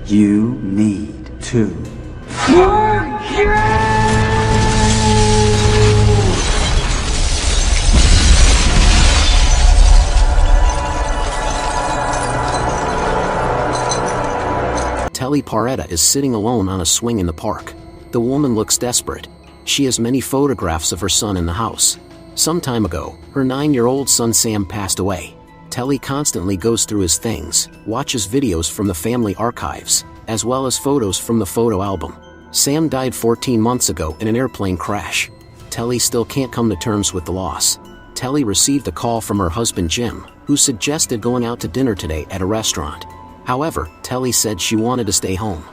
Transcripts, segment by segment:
You need to Telly Paretta is sitting alone on a swing in the park. The woman looks desperate. She has many photographs of her son in the house. Some time ago, her 9-year-old son Sam passed away. Telly constantly goes through his things, watches videos from the family archives, as well as photos from the photo album. Sam died 14 months ago in an airplane crash. Telly still can't come to terms with the loss. Telly received a call from her husband Jim, who suggested going out to dinner today at a restaurant. However, Telly said she wanted to stay home.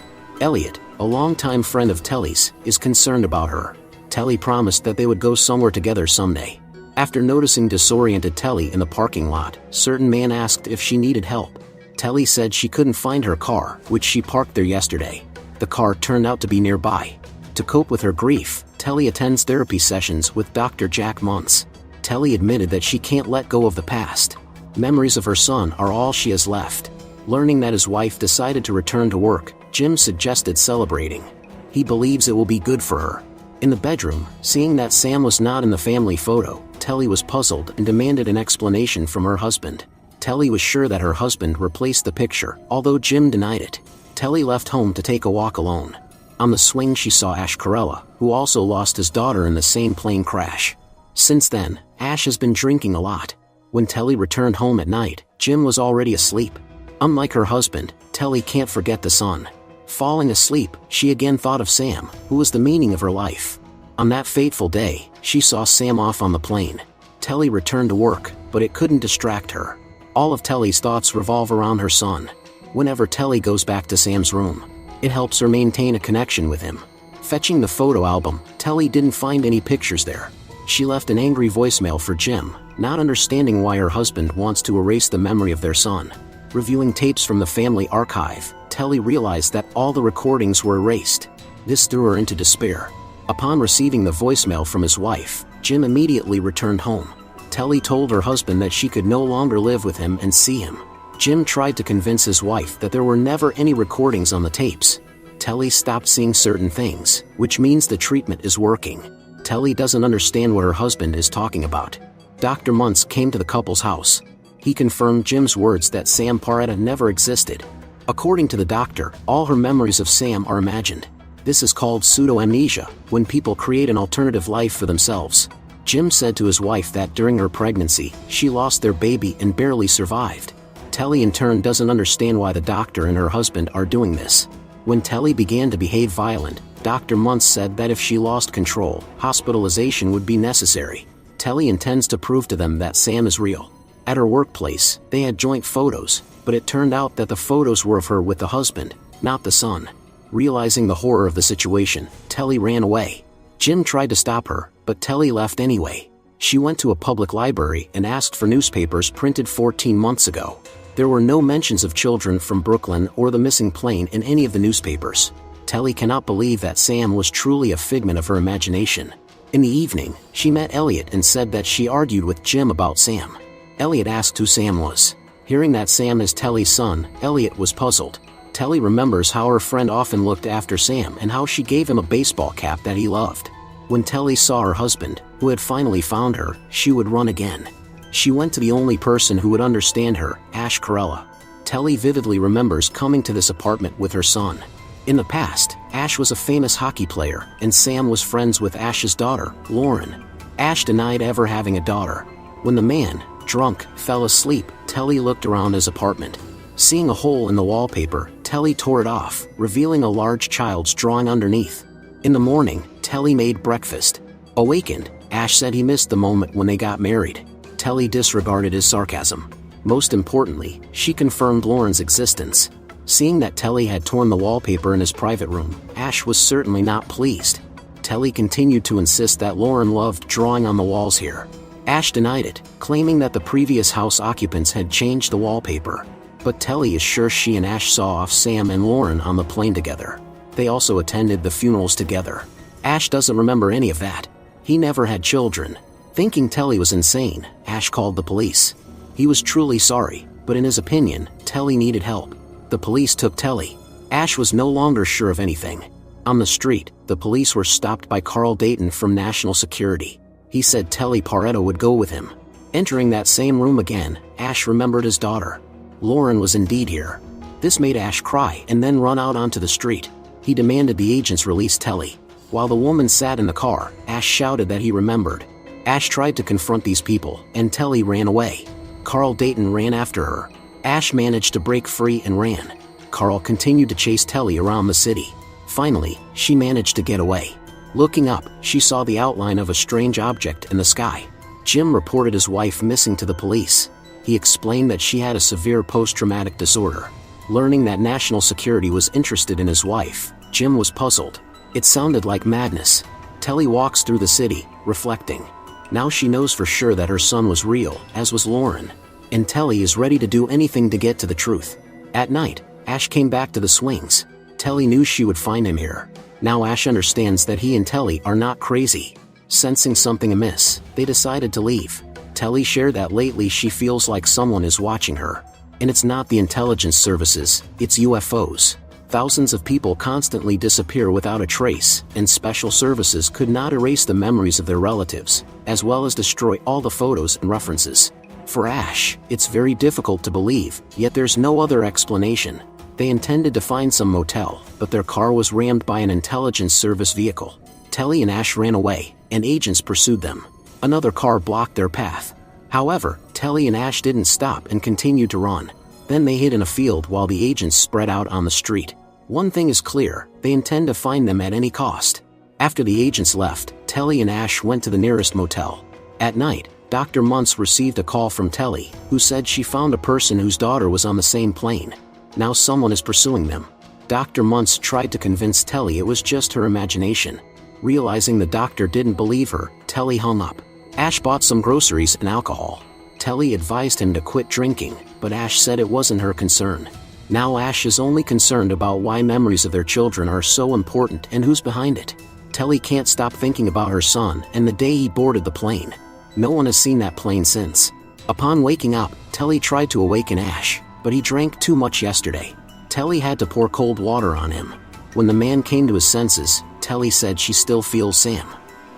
Elliot, a longtime friend of Telly's, is concerned about her. Telly promised that they would go somewhere together someday. After noticing disoriented Telly in the parking lot, certain man asked if she needed help. Telly said she couldn't find her car, which she parked there yesterday. The car turned out to be nearby. To cope with her grief, Telly attends therapy sessions with Dr. Jack Muntz. Telly admitted that she can't let go of the past. Memories of her son are all she has left. Learning that his wife decided to return to work, Jim suggested celebrating. He believes it will be good for her. In the bedroom, seeing that Sam was not in the family photo, Telly was puzzled and demanded an explanation from her husband. Telly was sure that her husband replaced the picture, although Jim denied it. Telly left home to take a walk alone. On the swing she saw Ash Corella, who also lost his daughter in the same plane crash. Since then, Ash has been drinking a lot. When Telly returned home at night, Jim was already asleep. Unlike her husband, Telly can't forget the son. Falling asleep, she again thought of Sam, who was the meaning of her life. On that fateful day, she saw Sam off on the plane. Telly returned to work, but it couldn't distract her. All of Telly's thoughts revolve around her son. Whenever Telly goes back to Sam's room, it helps her maintain a connection with him. Fetching the photo album, Telly didn't find any pictures there. She left an angry voicemail for Jim, not understanding why her husband wants to erase the memory of their son. Reviewing tapes from the family archive, Telly realized that all the recordings were erased. This threw her into despair. Upon receiving the voicemail from his wife, Jim immediately returned home. Telly told her husband that she could no longer live with him and see him. Jim tried to convince his wife that there were never any recordings on the tapes. Telly stopped seeing certain things, which means the treatment is working. Telly doesn't understand what her husband is talking about. Dr. Muntz came to the couple's house. He confirmed Jim's words that Sam Paretta never existed. According to the doctor, all her memories of Sam are imagined. This is called pseudo-amnesia, when people create an alternative life for themselves. Jim said to his wife that during her pregnancy, she lost their baby and barely survived. Telly in turn doesn't understand why the doctor and her husband are doing this. When Telly began to behave violent, Dr. Muntz said that if she lost control, hospitalization would be necessary. Telly intends to prove to them that Sam is real. At her workplace, they had joint photos, but it turned out that the photos were of her with the husband, not the son. Realizing the horror of the situation, Telly ran away. Jim tried to stop her, but Telly left anyway. She went to a public library and asked for newspapers printed 14 months ago. There were no mentions of children from Brooklyn or the missing plane in any of the newspapers. Telly cannot believe that Sam was truly a figment of her imagination. In the evening, she met Elliot and said that she argued with Jim about Sam. Elliot asked who Sam was. Hearing that Sam is Telly's son, Elliot was puzzled. Telly remembers how her friend often looked after Sam and how she gave him a baseball cap that he loved. When Telly saw her husband, who had finally found her, she would run again. She went to the only person who would understand her, Ash Corella. Telly vividly remembers coming to this apartment with her son. In the past, Ash was a famous hockey player, and Sam was friends with Ash's daughter, Lauren. Ash denied ever having a daughter. When the man, drunk, fell asleep, Telly looked around his apartment. Seeing a hole in the wallpaper, Telly tore it off, revealing a large child's drawing underneath. In the morning, Telly made breakfast. Awakened, Ash said he missed the moment when they got married. Telly disregarded his sarcasm. Most importantly, she confirmed Lauren's existence. Seeing that Telly had torn the wallpaper in his private room, Ash was certainly not pleased. Telly continued to insist that Lauren loved drawing on the walls here. Ash denied it, claiming that the previous house occupants had changed the wallpaper. But Telly is sure she and Ash saw off Sam and Lauren on the plane together. They also attended the funerals together. Ash doesn't remember any of that. He never had children. Thinking Telly was insane, Ash called the police. He was truly sorry, but in his opinion, Telly needed help. The police took Telly. Ash was no longer sure of anything. On the street, the police were stopped by Carl Dayton from National Security. He said Telly Paretta would go with him. Entering that same room again, Ash remembered his daughter. Lauren was indeed here. This made Ash cry and then run out onto the street. He demanded the agents release Telly. While the woman sat in the car, Ash shouted that he remembered. Ash tried to confront these people, and Telly ran away. Carl Dayton ran after her. Ash managed to break free and ran. Carl continued to chase Telly around the city. Finally, she managed to get away. Looking up, she saw the outline of a strange object in the sky. Jim reported his wife missing to the police. He explained that she had a severe post-traumatic disorder. Learning that National Security was interested in his wife, Jim was puzzled. It sounded like madness. Telly walks through the city, reflecting. Now she knows for sure that her son was real, as was Lauren. And Telly is ready to do anything to get to the truth. At night, Ash came back to the swings. Telly knew she would find him here. Now Ash understands that he and Telly are not crazy. Sensing something amiss, they decided to leave. Telly shared that lately she feels like someone is watching her. And it's not the intelligence services, it's UFOs. Thousands of people constantly disappear without a trace, and special services could not erase the memories of their relatives, as well as destroy all the photos and references. For Ash, it's very difficult to believe, yet there's no other explanation. They intended to find some motel, but their car was rammed by an intelligence service vehicle. Telly and Ash ran away, and agents pursued them. Another car blocked their path. However, Telly and Ash didn't stop and continued to run. Then they hid in a field while the agents spread out on the street. One thing is clear, they intend to find them at any cost. After the agents left, Telly and Ash went to the nearest motel. At night, Dr. Muntz received a call from Telly, who said she found a person whose daughter was on the same plane. Now someone is pursuing them. Dr. Muntz tried to convince Telly it was just her imagination. Realizing the doctor didn't believe her, Telly hung up. Ash bought some groceries and alcohol. Telly advised him to quit drinking, but Ash said it wasn't her concern. Now Ash is only concerned about why memories of their children are so important and who's behind it. Telly can't stop thinking about her son and the day he boarded the plane. No one has seen that plane since. Upon waking up, Telly tried to awaken Ash, but he drank too much yesterday. Telly had to pour cold water on him. When the man came to his senses, Telly said she still feels Sam.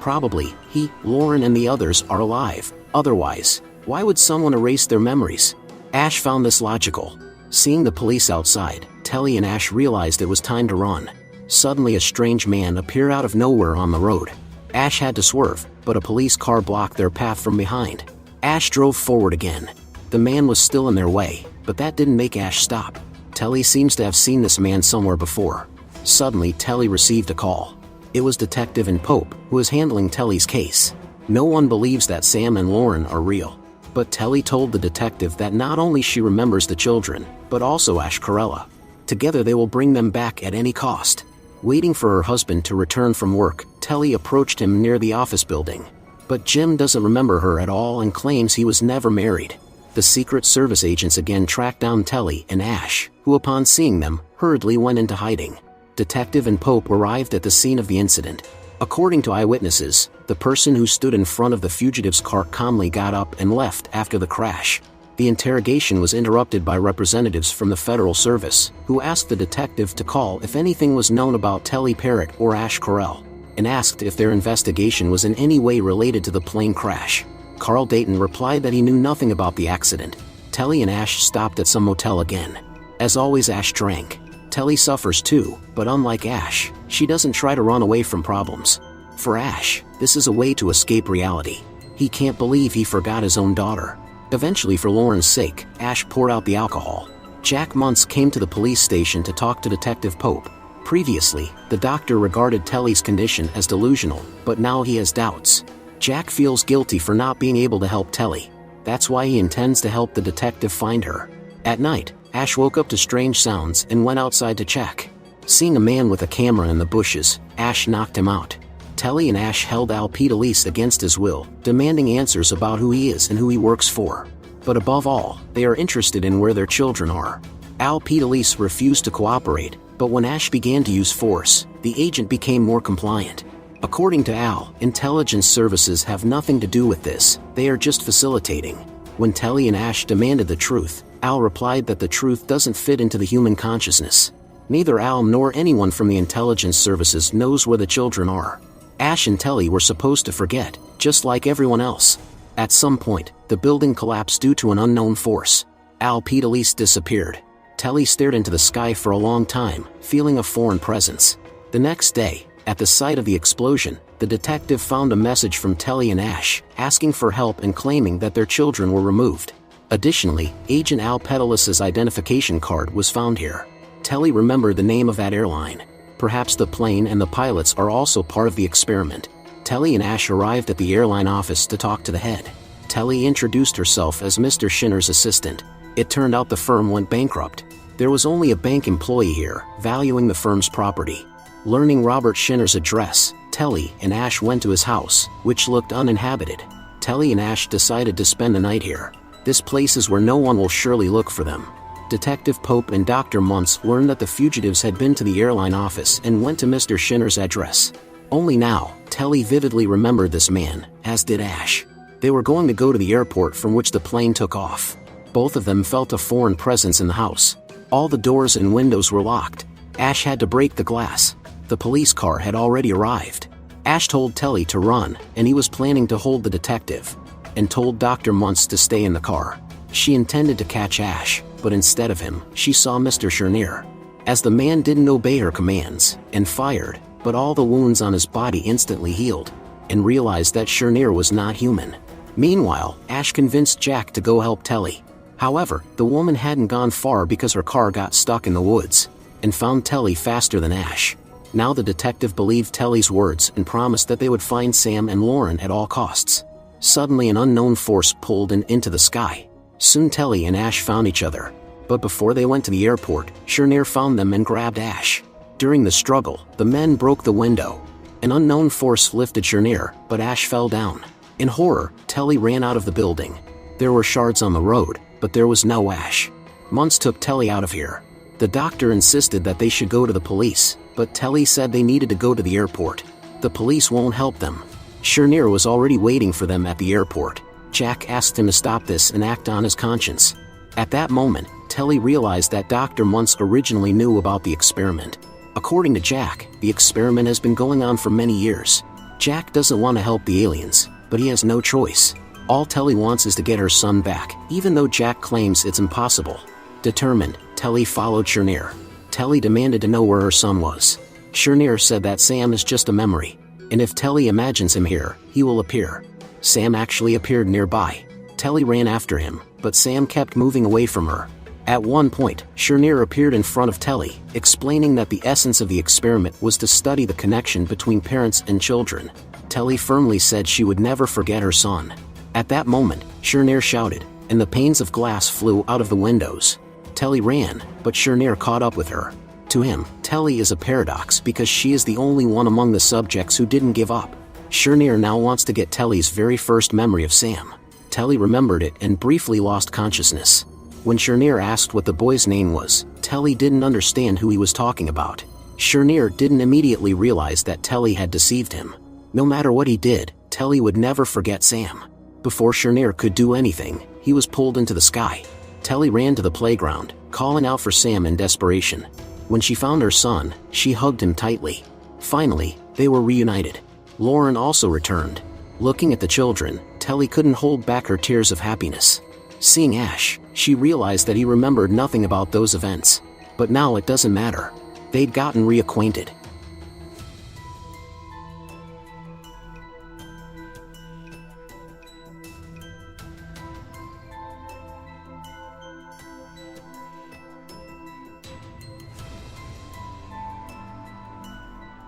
Probably, he, Lauren and the others are alive. Otherwise, why would someone erase their memories? Ash found this logical. Seeing the police outside, Telly and Ash realized it was time to run. Suddenly a strange man appeared out of nowhere on the road. Ash had to swerve, but a police car blocked their path from behind. Ash drove forward again. The man was still in their way, but that didn't make Ash stop. Telly seems to have seen this man somewhere before. Suddenly Telly received a call. It was Detective and Pope, who was handling Telly's case. No one believes that Sam and Lauren are real. But Telly told the detective that not only she remembers the children, but also Ash Corella. Together they will bring them back at any cost. Waiting for her husband to return from work, Telly approached him near the office building. But Jim doesn't remember her at all and claims he was never married. The Secret Service agents again tracked down Telly and Ash, who upon seeing them, hurriedly went into hiding. Detective and Pope arrived at the scene of the incident. According to eyewitnesses, the person who stood in front of the fugitive's car calmly got up and left after the crash. The interrogation was interrupted by representatives from the Federal Service, who asked the detective to call if anything was known about Telly Parrott or Ash Corell, and asked if their investigation was in any way related to the plane crash. Carl Dayton replied that he knew nothing about the accident. Telly and Ash stopped at some motel again. As always, Ash drank. Telly suffers too, but unlike Ash, she doesn't try to run away from problems. For Ash, this is a way to escape reality. He can't believe he forgot his own daughter. Eventually, for Lauren's sake, Ash poured out the alcohol. Jack Muntz came to the police station to talk to Detective Pope. Previously, the doctor regarded Telly's condition as delusional, but now he has doubts. Jack feels guilty for not being able to help Telly. That's why he intends to help the detective find her. At night, Ash woke up to strange sounds and went outside to check. Seeing a man with a camera in the bushes, Ash knocked him out. Telly and Ash held Al Pedalise against his will, demanding answers about who he is and who he works for. But above all, they are interested in where their children are. Al Pedalise refused to cooperate, but when Ash began to use force, the agent became more compliant. According to Al, intelligence services have nothing to do with this, they are just facilitating. When Telly and Ash demanded the truth, Al replied that the truth doesn't fit into the human consciousness. Neither Al nor anyone from the intelligence services knows where the children are. Ash and Telly were supposed to forget, just like everyone else. At some point, the building collapsed due to an unknown force. Al Pedalise disappeared. Telly stared into the sky for a long time, feeling a foreign presence. The next day, at the site of the explosion, the detective found a message from Telly and Ash, asking for help and claiming that their children were removed. Additionally, Agent Al Pedalise's identification card was found here. Telly remembered the name of that airline. Perhaps the plane and the pilots are also part of the experiment. Telly and Ash arrived at the airline office to talk to the head. Telly introduced herself as Mr. Shinner's assistant. It turned out the firm went bankrupt. There was only a bank employee here, valuing the firm's property. Learning Robert Shinner's address, Telly and Ash went to his house, which looked uninhabited. Telly and Ash decided to spend the night here. This place is where no one will surely look for them. Detective Pope and Dr. Muntz learned that the fugitives had been to the airline office and went to Mr. Shinner's address. Only now, Telly vividly remembered this man, as did Ash. They were going to go to the airport from which the plane took off. Both of them felt a foreign presence in the house. All the doors and windows were locked. Ash had to break the glass. The police car had already arrived. Ash told Telly to run, and he was planning to hold the detective, and told Dr. Muntz to stay in the car. She intended to catch Ash, but instead of him, she saw Mr. Shinner. As the man didn't obey her commands, and fired, but all the wounds on his body instantly healed, and realized that Shinner was not human. Meanwhile, Ash convinced Jack to go help Telly. However, the woman hadn't gone far because her car got stuck in the woods, and found Telly faster than Ash. Now the detective believed Telly's words and promised that they would find Sam and Lauren at all costs. Suddenly an unknown force pulled into the sky. Soon Telly and Ash found each other. But before they went to the airport, Shinner found them and grabbed Ash. During the struggle, the men broke the window. An unknown force lifted Shinner, but Ash fell down. In horror, Telly ran out of the building. There were shards on the road, but there was no Ash. Muntz took Telly out of here. The doctor insisted that they should go to the police, but Telly said they needed to go to the airport. The police won't help them. Shinner was already waiting for them at the airport. Jack asked him to stop this and act on his conscience. At that moment, Telly realized that Dr. Muntz originally knew about the experiment. According to Jack, the experiment has been going on for many years. Jack doesn't want to help the aliens, but he has no choice. All Telly wants is to get her son back, even though Jack claims it's impossible. Determined, Telly followed Shinner. Telly demanded to know where her son was. Shinner said that Sam is just a memory, and if Telly imagines him here, he will appear. Sam actually appeared nearby. Telly ran after him, but Sam kept moving away from her. At one point, Shinner appeared in front of Telly, explaining that the essence of the experiment was to study the connection between parents and children. Telly firmly said she would never forget her son. At that moment, Shinner shouted, and the panes of glass flew out of the windows. Telly ran, but Shinner caught up with her. To him, Telly is a paradox because she is the only one among the subjects who didn't give up. Shinner now wants to get Telly's very first memory of Sam. Telly remembered it and briefly lost consciousness. When Shinner asked what the boy's name was, Telly didn't understand who he was talking about. Shinner didn't immediately realize that Telly had deceived him. No matter what he did, Telly would never forget Sam. Before Shinner could do anything, he was pulled into the sky. Telly ran to the playground, calling out for Sam in desperation. When she found her son, she hugged him tightly. Finally, they were reunited. Lauren also returned. Looking at the children, Telly couldn't hold back her tears of happiness. Seeing Ash, she realized that he remembered nothing about those events. But now it doesn't matter. They'd gotten reacquainted.